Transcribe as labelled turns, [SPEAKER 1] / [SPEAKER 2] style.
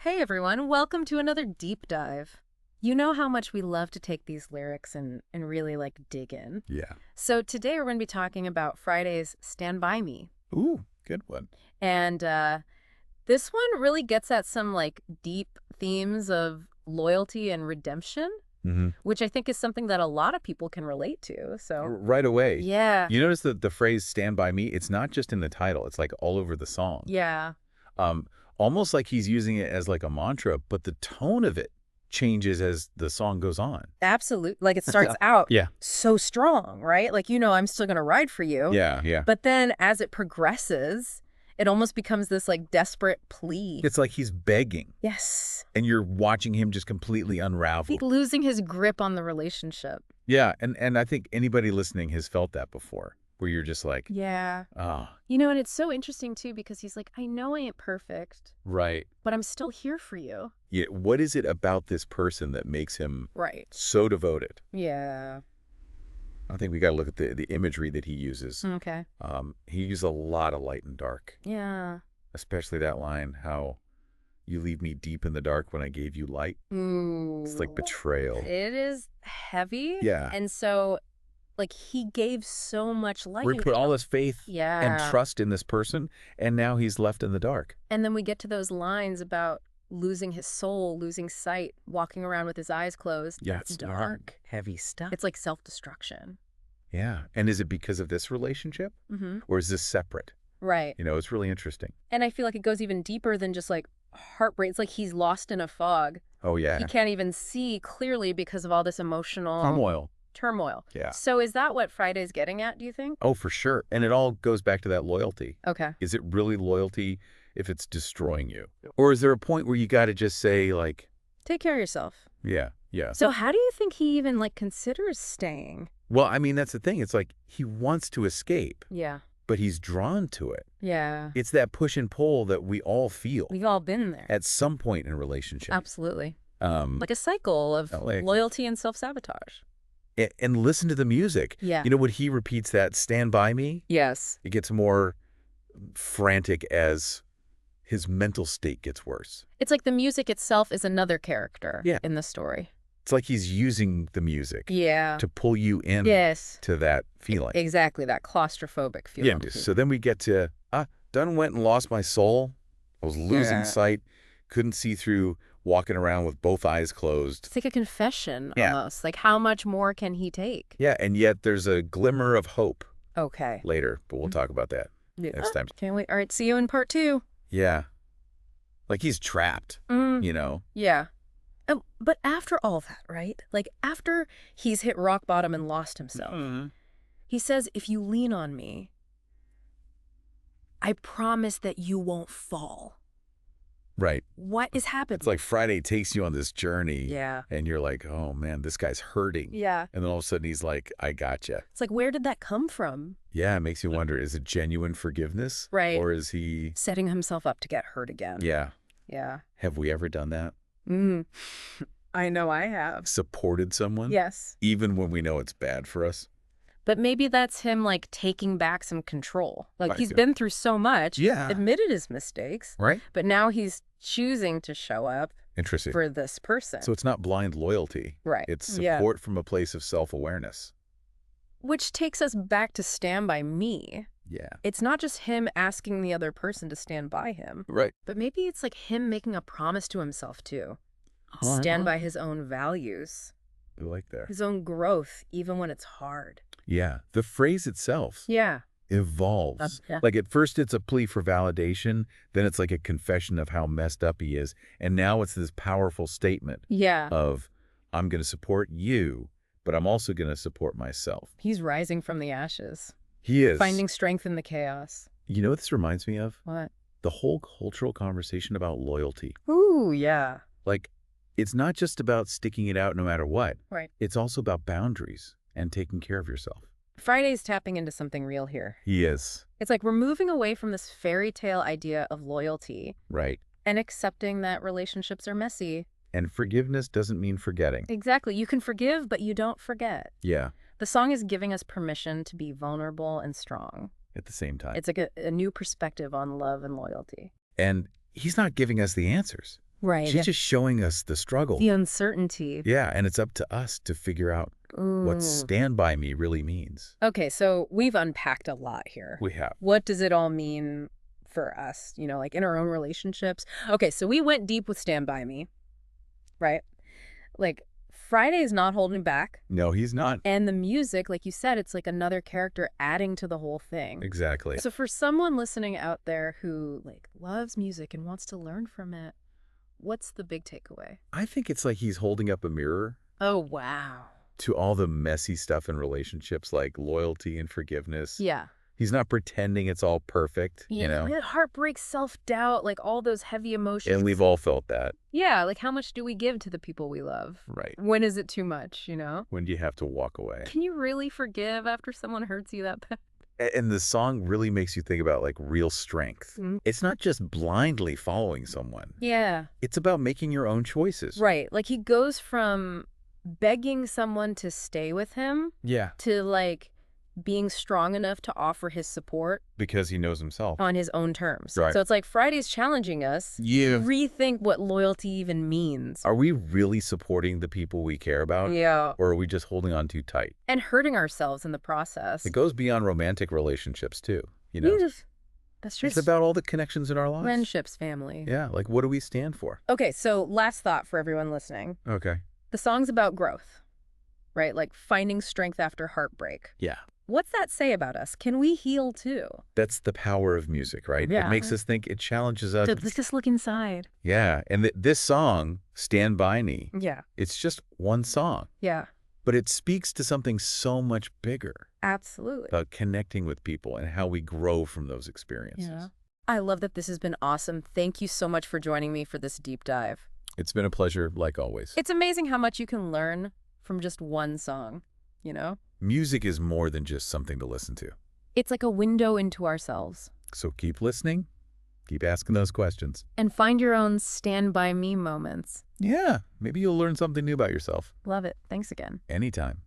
[SPEAKER 1] Hey everyone, welcome to another deep dive. You know how much we love to take these lyrics and really dig in.
[SPEAKER 2] Yeah.
[SPEAKER 1] So today we're going to be talking about Fridayy's Stand By Me.
[SPEAKER 2] Ooh, good one.
[SPEAKER 1] And this one really gets at some deep themes of loyalty and redemption, which I think is something that a lot of people can relate to. So
[SPEAKER 2] Right away.
[SPEAKER 1] yeah.
[SPEAKER 2] You notice that the phrase "stand by me," it's not just in the title, it's like all over the song.
[SPEAKER 1] Yeah.
[SPEAKER 2] Almost like he's using it as like a mantra, but the tone of it changes as the song goes on.
[SPEAKER 1] Absolutely. Like it starts out
[SPEAKER 2] Yeah.
[SPEAKER 1] so strong, right? Like, I'm still going to ride for you.
[SPEAKER 2] Yeah.
[SPEAKER 1] But then as it progresses, it almost becomes this desperate plea.
[SPEAKER 2] It's like he's begging.
[SPEAKER 1] Yes.
[SPEAKER 2] And you're watching him just completely unravel.
[SPEAKER 1] He's losing his grip on the relationship.
[SPEAKER 2] Yeah, and I think anybody listening has felt that before, where you're just like,
[SPEAKER 1] Yeah.
[SPEAKER 2] oh.
[SPEAKER 1] And it's so interesting too, because he's like, I know I ain't perfect.
[SPEAKER 2] Right.
[SPEAKER 1] But I'm still here for you.
[SPEAKER 2] Yeah, what is it about this person that makes him so devoted?
[SPEAKER 1] Yeah.
[SPEAKER 2] I think we got to look at the imagery that he uses.
[SPEAKER 1] Okay.
[SPEAKER 2] He uses a lot of light and dark.
[SPEAKER 1] Yeah.
[SPEAKER 2] Especially that line, how you leave me deep in the dark when I gave you light.
[SPEAKER 1] Ooh.
[SPEAKER 2] It's like betrayal.
[SPEAKER 1] It is heavy.
[SPEAKER 2] Yeah.
[SPEAKER 1] And so, he gave so much light.
[SPEAKER 2] We put all this faith
[SPEAKER 1] Yeah.
[SPEAKER 2] and trust in this person, and now he's left in the dark.
[SPEAKER 1] And then we get to those lines about losing his soul, losing sight, walking around with his eyes closed.
[SPEAKER 2] Yeah,
[SPEAKER 1] it's dark.
[SPEAKER 2] heavy stuff.
[SPEAKER 1] It's like self-destruction.
[SPEAKER 2] Yeah. And is it because of this relationship? Or is this separate?
[SPEAKER 1] Right.
[SPEAKER 2] It's really interesting.
[SPEAKER 1] And I feel like it goes even deeper than just heartbreak. It's like he's lost in a fog.
[SPEAKER 2] Oh, yeah.
[SPEAKER 1] He can't even see clearly because of all this emotional turmoil.
[SPEAKER 2] Yeah.
[SPEAKER 1] So is that what Fridayy's getting at, do you think?
[SPEAKER 2] Oh, for sure. And it all goes back to that loyalty.
[SPEAKER 1] Okay.
[SPEAKER 2] Is it really loyalty if it's destroying you? Or is there a point where you got to just say,
[SPEAKER 1] take care of yourself.
[SPEAKER 2] Yeah.
[SPEAKER 1] So how do you think he even considers staying?
[SPEAKER 2] Well, I mean, that's the thing. It's like he wants to escape.
[SPEAKER 1] Yeah.
[SPEAKER 2] But he's drawn to it.
[SPEAKER 1] Yeah.
[SPEAKER 2] It's that push and pull that we all feel.
[SPEAKER 1] We've all been there.
[SPEAKER 2] At some point in a relationship.
[SPEAKER 1] Absolutely. Like a cycle of loyalty and self-sabotage.
[SPEAKER 2] And listen to the music.
[SPEAKER 1] Yeah.
[SPEAKER 2] You know when he repeats that, "Stand by me"?
[SPEAKER 1] Yes.
[SPEAKER 2] It gets more frantic as his mental state gets worse.
[SPEAKER 1] It's like the music itself is another character in the story.
[SPEAKER 2] It's like he's using the music
[SPEAKER 1] to
[SPEAKER 2] pull you in to that feeling.
[SPEAKER 1] Exactly, that claustrophobic feeling.
[SPEAKER 2] Yeah, so then we get to, done went and lost my soul. I was losing sight, couldn't see through, walking around with both eyes closed.
[SPEAKER 1] It's like a confession almost. Like, how much more can he take?
[SPEAKER 2] Yeah, and yet there's a glimmer of hope later, but we'll talk about that next time.
[SPEAKER 1] Can't wait. All right, see you in part 2.
[SPEAKER 2] Yeah. Like he's trapped,
[SPEAKER 1] Yeah. But after all that, right? After he's hit rock bottom and lost himself, he says, if you lean on me, I promise that you won't fall.
[SPEAKER 2] Right.
[SPEAKER 1] What is happening?
[SPEAKER 2] It's like Fridayy takes you on this journey.
[SPEAKER 1] Yeah.
[SPEAKER 2] And you're like, oh, man, this guy's hurting.
[SPEAKER 1] Yeah.
[SPEAKER 2] And then all of a sudden he's like, I gotcha.
[SPEAKER 1] It's like, where did that come from?
[SPEAKER 2] Yeah, it makes you wonder, is it genuine forgiveness?
[SPEAKER 1] Right.
[SPEAKER 2] Or is he
[SPEAKER 1] setting himself up to get hurt again?
[SPEAKER 2] Yeah.
[SPEAKER 1] Yeah.
[SPEAKER 2] Have we ever done that?
[SPEAKER 1] I know I have.
[SPEAKER 2] Supported someone?
[SPEAKER 1] Yes.
[SPEAKER 2] Even when we know it's bad for us?
[SPEAKER 1] But maybe that's him taking back some control. He's been through so much.
[SPEAKER 2] Yeah.
[SPEAKER 1] Admitted his mistakes.
[SPEAKER 2] Right.
[SPEAKER 1] But now he's choosing to show up for this person.
[SPEAKER 2] So it's not blind loyalty.
[SPEAKER 1] Right.
[SPEAKER 2] It's support from a place of self-awareness.
[SPEAKER 1] Which takes us back to Stand By Me.
[SPEAKER 2] Yeah.
[SPEAKER 1] It's not just him asking the other person to stand by him.
[SPEAKER 2] Right.
[SPEAKER 1] But maybe it's him making a promise to himself too. Stand by his own values.
[SPEAKER 2] I like that.
[SPEAKER 1] His own growth, even when it's hard.
[SPEAKER 2] Yeah. The phrase itself evolves.
[SPEAKER 1] Yeah.
[SPEAKER 2] At first it's a plea for validation, then it's like a confession of how messed up he is, and now it's this powerful statement of, I'm going to support you, but I'm also going to support myself.
[SPEAKER 1] He's rising from the ashes.
[SPEAKER 2] He is.
[SPEAKER 1] Finding strength in the chaos.
[SPEAKER 2] You know what this reminds me of?
[SPEAKER 1] What?
[SPEAKER 2] The whole cultural conversation about loyalty.
[SPEAKER 1] Ooh, yeah.
[SPEAKER 2] It's not just about sticking it out no matter what.
[SPEAKER 1] Right.
[SPEAKER 2] It's also about boundaries and taking care of yourself.
[SPEAKER 1] Fridayy's tapping into something real here.
[SPEAKER 2] He is.
[SPEAKER 1] It's like we're moving away from this fairy tale idea of loyalty.
[SPEAKER 2] Right.
[SPEAKER 1] And accepting that relationships are messy.
[SPEAKER 2] And forgiveness doesn't mean forgetting.
[SPEAKER 1] Exactly. You can forgive, but you don't forget.
[SPEAKER 2] Yeah.
[SPEAKER 1] The song is giving us permission to be vulnerable and strong.
[SPEAKER 2] At the same time.
[SPEAKER 1] It's like a new perspective on love and loyalty.
[SPEAKER 2] And he's not giving us the answers.
[SPEAKER 1] Right.
[SPEAKER 2] She's just showing us the struggle.
[SPEAKER 1] The uncertainty.
[SPEAKER 2] Yeah, and it's up to us to figure out what stand by me really means.
[SPEAKER 1] Okay, so we've unpacked a lot here.
[SPEAKER 2] We have.
[SPEAKER 1] What does it all mean for us, like in our own relationships? Okay, so we went deep with stand by me, right? Like, Fridayy is not holding back.
[SPEAKER 2] No, he's not.
[SPEAKER 1] And the music, like you said, it's like another character adding to the whole thing.
[SPEAKER 2] Exactly.
[SPEAKER 1] So for someone listening out there who loves music and wants to learn from it, what's the big takeaway?
[SPEAKER 2] I think it's like he's holding up a mirror.
[SPEAKER 1] Oh, wow.
[SPEAKER 2] To all the messy stuff in relationships like loyalty and forgiveness.
[SPEAKER 1] Yeah.
[SPEAKER 2] He's not pretending it's all perfect,
[SPEAKER 1] Heartbreak, self-doubt, all those heavy emotions.
[SPEAKER 2] And we've all felt that.
[SPEAKER 1] Yeah, how much do we give to the people we love?
[SPEAKER 2] Right.
[SPEAKER 1] When is it too much,
[SPEAKER 2] When do you have to walk away?
[SPEAKER 1] Can you really forgive after someone hurts you that bad?
[SPEAKER 2] And the song really makes you think about real strength. It's not just blindly following someone.
[SPEAKER 1] Yeah.
[SPEAKER 2] It's about making your own choices.
[SPEAKER 1] Right. He goes from begging someone to stay with him to being strong enough to offer his support
[SPEAKER 2] because he knows himself
[SPEAKER 1] on his own terms.
[SPEAKER 2] Right.
[SPEAKER 1] So it's Fridayy's challenging us to rethink what loyalty even means.
[SPEAKER 2] Are we really supporting the people we care about?
[SPEAKER 1] Yeah.
[SPEAKER 2] Or are we just holding on too tight?
[SPEAKER 1] And hurting ourselves in the process.
[SPEAKER 2] It goes beyond romantic relationships too,
[SPEAKER 1] That's true.
[SPEAKER 2] It's about all the connections in our lives.
[SPEAKER 1] Friendships, family.
[SPEAKER 2] Yeah, what do we stand for?
[SPEAKER 1] Okay, so last thought for everyone listening.
[SPEAKER 2] Okay.
[SPEAKER 1] The song's about growth, right? Finding strength after heartbreak.
[SPEAKER 2] Yeah.
[SPEAKER 1] What's that say about us? Can we heal too?
[SPEAKER 2] That's the power of music, right?
[SPEAKER 1] Yeah.
[SPEAKER 2] It makes us think, it challenges us.
[SPEAKER 1] Let's just look inside.
[SPEAKER 2] Yeah, and this song, Stand By Me, it's just one song.
[SPEAKER 1] Yeah.
[SPEAKER 2] But it speaks to something so much bigger.
[SPEAKER 1] Absolutely.
[SPEAKER 2] About connecting with people and how we grow from those experiences.
[SPEAKER 1] Yeah. I love that this has been awesome. Thank you so much for joining me for this deep dive.
[SPEAKER 2] It's been a pleasure, like always.
[SPEAKER 1] It's amazing how much you can learn from just one song,
[SPEAKER 2] Music is more than just something to listen to.
[SPEAKER 1] It's like a window into ourselves.
[SPEAKER 2] So keep listening, keep asking those questions.
[SPEAKER 1] And find your own stand by me moments.
[SPEAKER 2] Yeah, maybe you'll learn something new about yourself.
[SPEAKER 1] Love it. Thanks again.
[SPEAKER 2] Anytime.